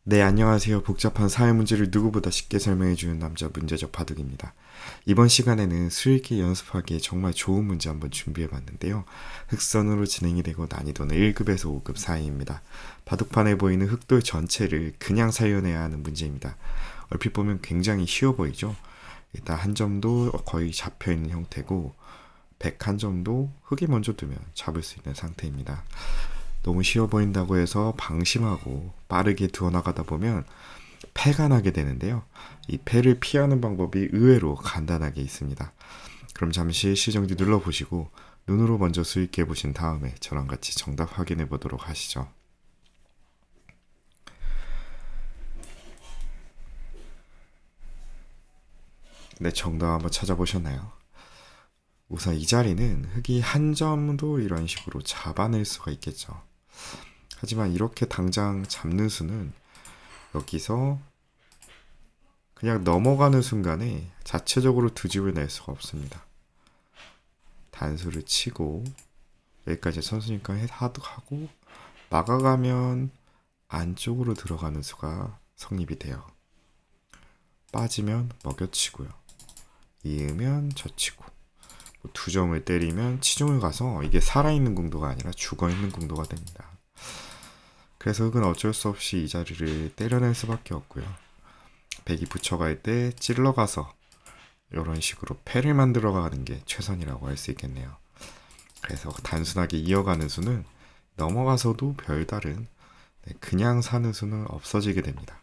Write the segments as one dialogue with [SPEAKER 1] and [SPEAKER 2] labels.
[SPEAKER 1] 네, 안녕하세요. 복잡한 사회 문제를 누구보다 쉽게 설명해주는 남자 문제적 바둑입니다. 이번 시간에는 수익기 연습하기에 정말 좋은 문제 한번 준비해봤는데요. 흑선으로 진행이 되고 난이도는 1급에서 5급 사이입니다. 바둑판에 보이는 흑돌 전체를 그냥 살려내야 하는 문제입니다. 얼핏 보면 굉장히 쉬워 보이죠? 일단 한 점도 거의 잡혀있는 형태고 101점도 흑이 먼저 두면 잡을 수 있는 상태입니다. 너무 쉬워 보인다고 해서 방심하고 빠르게 두어나가다 보면 패가 나게 되는데요. 이 패를 피하는 방법이 의외로 간단하게 있습니다. 그럼 잠시 시정지 눌러보시고 눈으로 먼저 수익해 보신 다음에 저랑 같이 정답 확인해 보도록 하시죠. 네, 정답 한번 찾아보셨나요? 우선 이 자리는 흑이 한 점도 이런 식으로 잡아낼 수가 있겠죠. 하지만 이렇게 당장 잡는 수는 여기서 그냥 넘어가는 순간에 자체적으로 두 집을 낼 수가 없습니다. 단수를 치고 여기까지 선수니까 하고 막아가면 안쪽으로 들어가는 수가 성립이 돼요. 빠지면 먹여치고요. 이으면 젖히고 두 점을 때리면 치중을 가서 이게 살아있는 궁도가 아니라 죽어있는 궁도가 됩니다. 그래서 흑은 어쩔 수 없이 이 자리를 때려낼 수밖에 없고요. 백이 붙여갈 때 찔러가서 이런 식으로 패를 만들어가는 게 최선이라고 할 수 있겠네요. 그래서 단순하게 이어가는 수는 넘어가서도 별다른 그냥 사는 수는 없어지게 됩니다.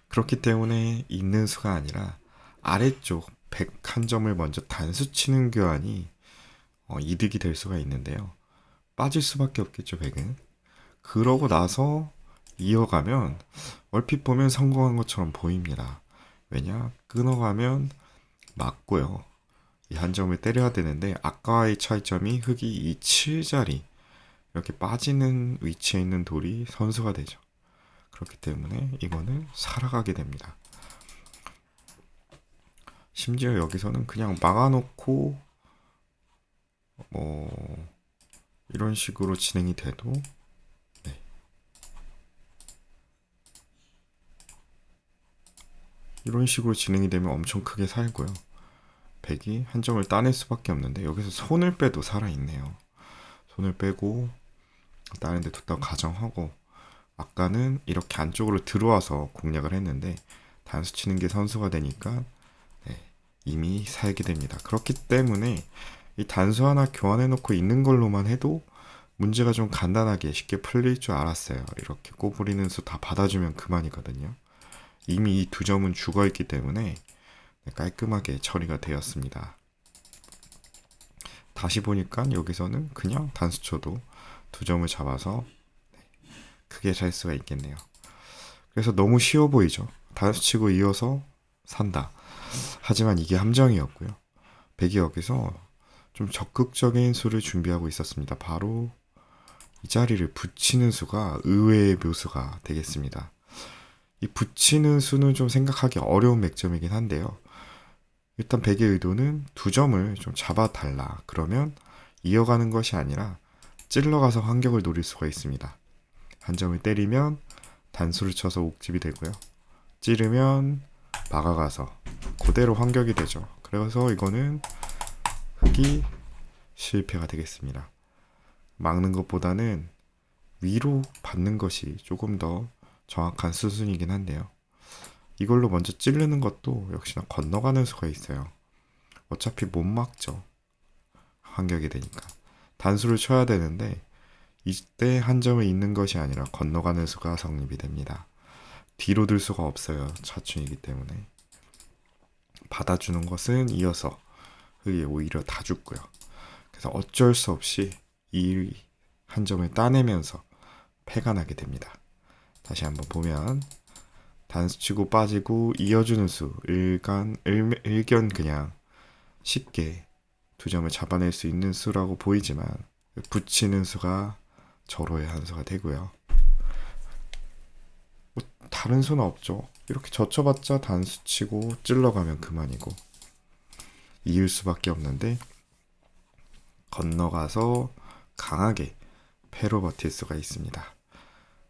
[SPEAKER 1] 그렇기 때문에 있는 수가 아니라 아래쪽 101점을 먼저 단수 치는 교환이 이득이 될 수가 있는데요. 빠질 수밖에 없겠죠, 백은. 그러고 나서 이어가면 얼핏 보면 성공한 것처럼 보입니다. 왜냐? 끊어가면 맞고요. 이 한 점을 때려야 되는데 아까와의 차이점이 흑이 이 7자리 이렇게 빠지는 위치에 있는 돌이 선수가 되죠. 그렇기 때문에 이거는 살아가게 됩니다. 심지어 여기서는 그냥 막아놓고 뭐 이런 식으로 진행이 돼도 네. 이런 식으로 진행이 되면 엄청 크게 살고요. 백이 한 점을 따낼 수밖에 없는데 여기서 손을 빼도 살아있네요. 손을 빼고 다른 데 뒀다고 가정하고 아까는 이렇게 안쪽으로 들어와서 공략을 했는데 단수 치는 게 선수가 되니까 네, 이미 살게 됩니다. 그렇기 때문에 이 단수 하나 교환해 놓고 있는 걸로만 해도 문제가 좀 간단하게 쉽게 풀릴 줄 알았어요. 이렇게 꼬부리는 수 다 받아주면 그만이거든요. 이미 이 두 점은 죽어있기 때문에 깔끔하게 처리가 되었습니다. 다시 보니까 여기서는 그냥 단수 쳐도 두 점을 잡아서 크게 잘 수가 있겠네요. 그래서 너무 쉬워 보이죠. 단수 치고 이어서 산다. 하지만 이게 함정이었고요. 백이 여기서 좀 적극적인 수를 준비하고 있었습니다. 바로 이 자리를 붙이는 수가 의외의 묘수가 되겠습니다. 이 붙이는 수는 좀 생각하기 어려운 맥점이긴 한데요. 일단 백의 의도는 두 점을 좀 잡아달라. 그러면 이어가는 것이 아니라 찔러가서 환경을 노릴 수가 있습니다. 한 점을 때리면 단수를 쳐서 옥집이 되고요. 찌르면 막아가서 그대로 환격이 되죠. 그래서 이거는 흑이 실패가 되겠습니다. 막는 것보다는 위로 받는 것이 조금 더 정확한 수순이긴 한데요. 이걸로 먼저 찌르는 것도 역시나 건너가는 수가 있어요. 어차피 못 막죠. 환격이 되니까. 단수를 쳐야 되는데 이때 한 점을 잇는 것이 아니라 건너가는 수가 성립이 됩니다. 뒤로 들 수가 없어요. 차충이기 때문에. 받아주는 것은 이어서 흑이 오히려 다 죽고요. 그래서 어쩔 수 없이 이 한 점을 따내면서 패가 나게 됩니다. 다시 한번 보면 단수 치고 빠지고 이어주는 수 일견 그냥 쉽게 두 점을 잡아낼 수 있는 수라고 보이지만 붙이는 수가 절호의 한 수가 되고요. 뭐 다른 수는 없죠. 이렇게 젖혀봤자 단수 치고 찔러가면 그만이고 이을 수밖에 없는데 건너가서 강하게 패로 버틸 수가 있습니다.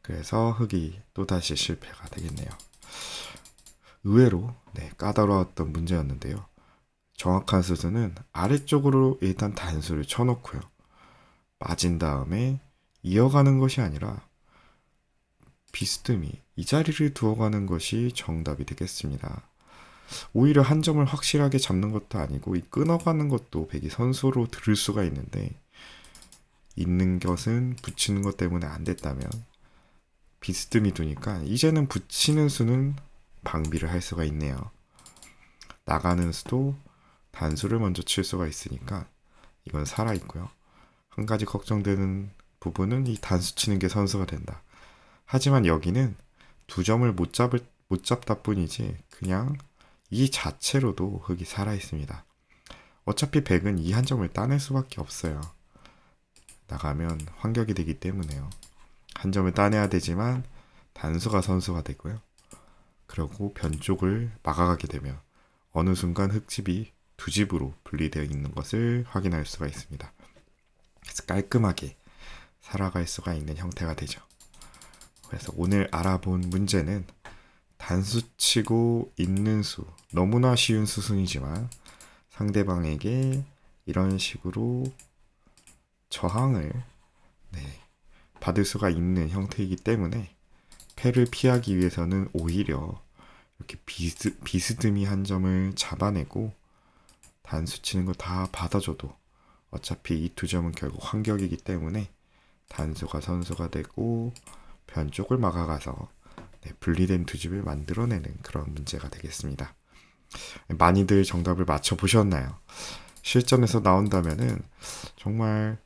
[SPEAKER 1] 그래서 흙이 또다시 실패가 되겠네요. 의외로 까다로웠던 문제였는데요. 정확한 수순은 아래쪽으로 일단 단수를 쳐놓고요. 빠진 다음에 이어가는 것이 아니라 비스듬히 이 자리를 두어가는 것이 정답이 되겠습니다. 오히려 한 점을 확실하게 잡는 것도 아니고 이 끊어가는 것도 백이 선수로 들을 수가 있는데, 있는 것은 붙이는 것 때문에 안 됐다면 비스듬히 두니까 이제는 붙이는 수는 방비를 할 수가 있네요. 나가는 수도 단수를 먼저 칠 수가 있으니까 이건 살아있고요. 한 가지 걱정되는 부분은 이 단수 치는 게 선수가 된다. 하지만 여기는 두 점을 못 잡다 뿐이지 그냥 이 자체로도 흙이 살아있습니다. 어차피 백은 이 한 점을 따낼 수밖에 없어요. 나가면 환격이 되기 때문에요. 한 점을 따내야 되지만 단수가 선수가 되고요. 그리고 변쪽을 막아가게 되면 어느 순간 흙집이 두 집으로 분리되어 있는 것을 확인할 수가 있습니다. 그래서 깔끔하게 살아갈 수가 있는 형태가 되죠. 그래서 오늘 알아본 문제는 단수치고 있는 수, 너무나 쉬운 수순이지만 상대방에게 이런 식으로 저항을 받을 수가 있는 형태이기 때문에 패를 피하기 위해서는 오히려 이렇게 비스듬히 한 점을 잡아내고 단수 치는 거 다 받아줘도 어차피 이 두 점은 결국 환격이기 때문에 단수가 선수가 되고 변쪽을 막아가서 분리된 두 집을 만들어내는 그런 문제가 되겠습니다. 많이들 정답을 맞춰보셨나요? 실전에서 나온다면은 정말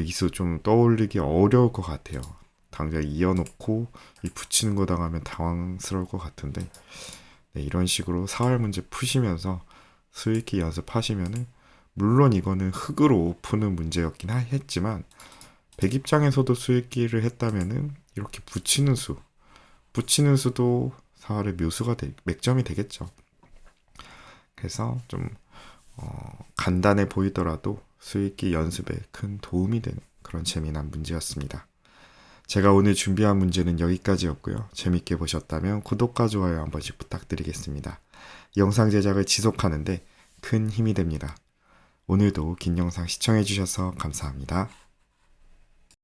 [SPEAKER 1] 이수 좀 떠올리기 어려울 것 같아요. 당장 이어놓고 이 붙이는 거 당하면 당황스러울 것 같은데, 이런 식으로 사활 문제 푸시면서 수익기 연습하시면은, 물론 이거는 흙으로 푸는 문제였긴 했지만 백 입장에서도 수익기를 했다면은 이렇게 붙이는 수도 사활의 묘수가 맥점이 되겠죠. 그래서 좀 간단해 보이더라도 수익기 연습에 큰 도움이 되는 그런 재미난 문제였습니다. 제가 오늘 준비한 문제는 여기까지였고요. 재밌게 보셨다면 구독과 좋아요 한 번씩 부탁드리겠습니다. 영상 제작을 지속하는데 큰 힘이 됩니다. 오늘도 긴 영상 시청해주셔서 감사합니다.